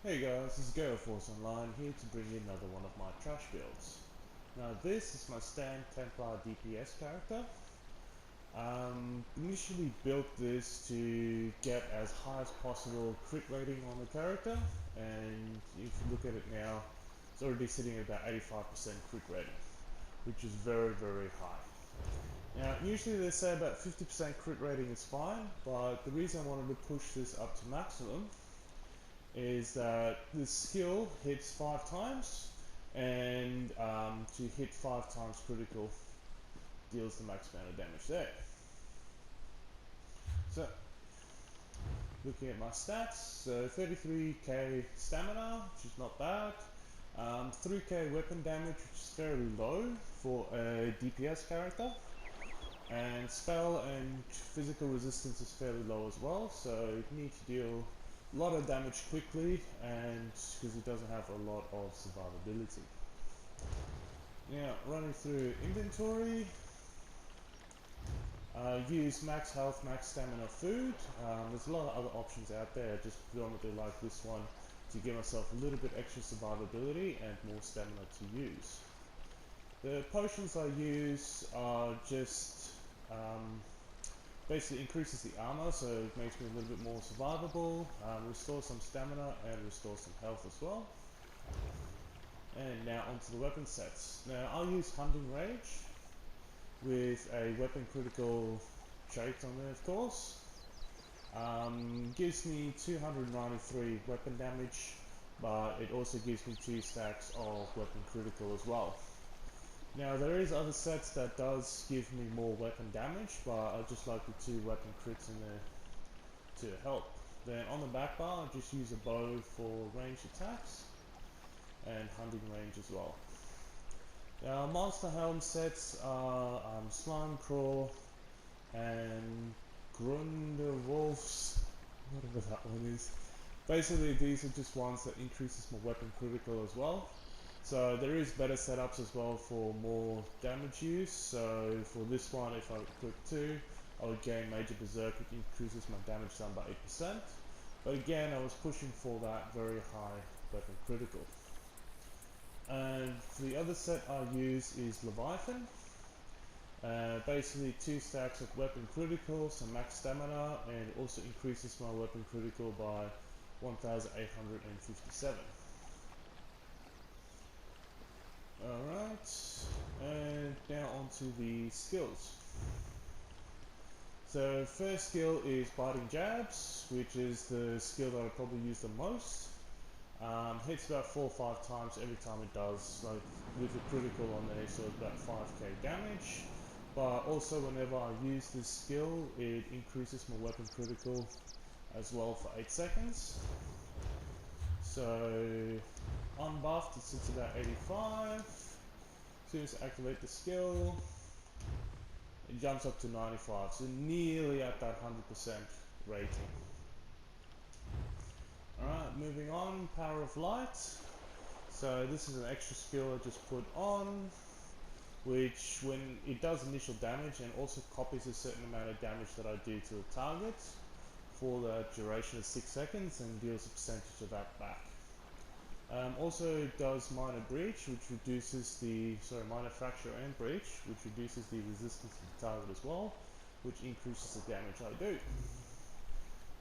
Hey guys, this is Gale Force Online here to bring you another one of my trash builds. Now this is my Stamplar DPS character. Initially built this to get as high as possible crit rating on the character, and if you look at it now, it's already sitting at about 85% crit rating, which is very high. Now usually they say about 50% crit rating is fine, but the reason I wanted to push this up to maximum is that this skill hits 5 times, and to hit 5 times critical deals the max amount of damage there. So, looking at my stats, so 33k stamina, which is not bad, 3k weapon damage, which is fairly low for a DPS character, and spell and physical resistance is fairly low as well, so you need to deal a lot of damage quickly, and because it doesn't have a lot of survivability. Now, running through inventory, use max health, max stamina food. There's a lot of other options out there. I just predominantly like this one to give myself a little bit extra survivability and more stamina to use. The potions I use are just basically increases the armor, so it makes me a little bit more survivable, restore some stamina and restore some health as well. And now onto the weapon sets. Now I'll use Hunting Rage with a weapon critical trait on there, of course. Gives me 293 weapon damage, but it also gives me 2 stacks of weapon critical as well. Now there is other sets that does give me more weapon damage, but I just like the 2 weapon crits in there to help. Then on the back bar I just use a bow for ranged attacks and hunting range as well. Now monster helm sets are Slime Crawl and Grundewolf's, whatever that one is. Basically these are just ones that increases my weapon critical as well. So there is better setups as well for more damage use. So for this one, if I click 2, I would gain Major Berserk, which increases my damage down by 8%. But again, I was pushing for that very high weapon critical. And the other set I use is Leviathan. Basically 2 stacks of weapon critical, some max stamina, and it also increases my weapon critical by 1857. Alright, and now onto the skills. So first skill is Biting Jabs, which is the skill that I probably use the most. Hits about 4 or 5 times every time it does, like with a critical on there, so it's about 5k damage. But also whenever I use this skill, it increases my weapon critical as well for 8 seconds. So unbuffed, it sits about 85. As soon as I activate the skill, it jumps up to 95, so nearly at that 100% rating. Alright, moving on, Power of Light. So this is an extra skill I just put on, which when it does initial damage and also copies a certain amount of damage that I do to the target for the duration of 6 seconds and deals a percentage of that back. Also it does Minor Breach, which reduces the, Minor Fracture and Breach, which reduces the resistance to the target as well, which increases the damage I do.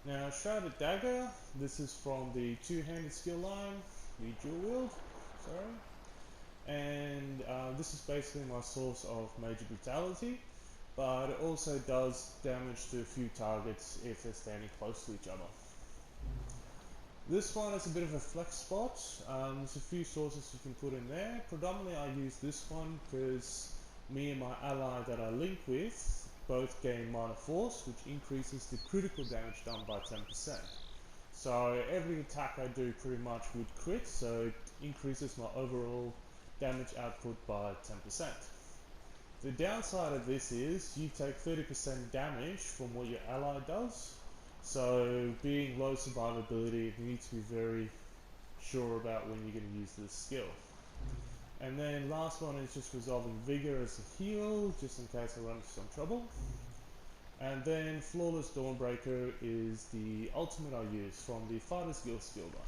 Now Shrouded Dagger, this is from the 2-handed skill line, the dual wield, and this is basically my source of major brutality, but it also does damage to a few targets if they're standing close to each other. This one is a bit of a flex spot. There's a few sources you can put in there. Predominantly I use this one because me and my ally that I link with both gain Minor Force, which increases the critical damage done by 10%. So every attack I do pretty much would crit, so it increases my overall damage output by 10%. The downside of this is you take 30% damage from what your ally does. So being low survivability, you need to be very sure about when you're going to use this skill. And then last one is just Resolving Vigor as a heal, just in case I run into some trouble. And then Flawless Dawnbreaker is the ultimate I use from the Fighter's Guild skill bar.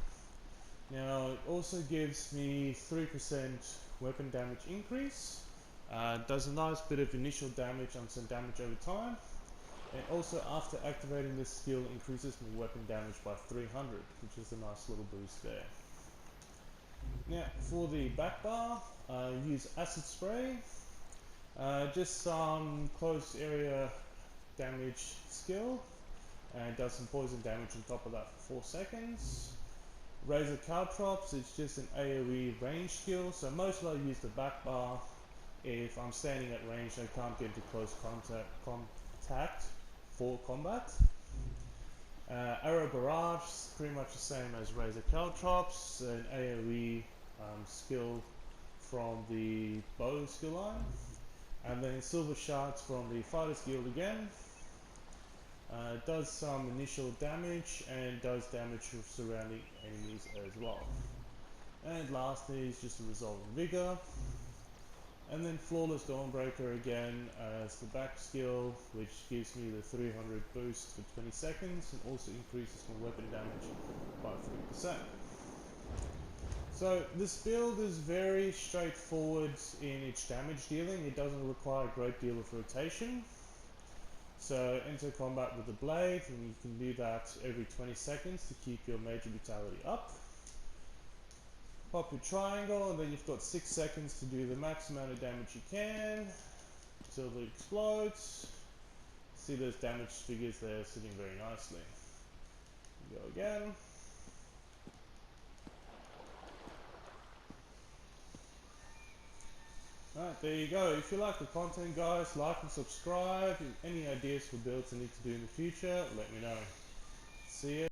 Now it also gives me 3% weapon damage increase. Does a nice bit of initial damage and some damage over time. And also after activating this skill increases my weapon damage by 300, which is a nice little boost there. Now for the back bar, use acid spray. Just some close area damage skill, and does some poison damage on top of that for 4 seconds. Razor Caltrops, it's just an AoE range skill, so mostly I use the back bar if I'm standing at range and I can't get into close contact for combat. Arrow Barrage, pretty much the same as Razor Caltrops, an AoE skill from the bow skill line. And then Silver Shards from the Fighters Guild again. Does some initial damage and does damage to surrounding enemies as well. And lastly is just a Resolve Vigor. And then Flawless Dawnbreaker again as the back skill, which gives me the 300 boost for 20 seconds and also increases my weapon damage by 3%. So this build is very straightforward in its damage dealing. It doesn't require a great deal of rotation. So enter combat with the blade, and you can do that every 20 seconds to keep your major brutality up. Pop your triangle, and then you've got 6 seconds to do the max amount of damage you can until it explodes. See those damage figures there sitting very nicely. Go again. Alright, there you go. If you like the content, guys, like and subscribe. Any ideas for builds I need to do in the future, let me know. See ya.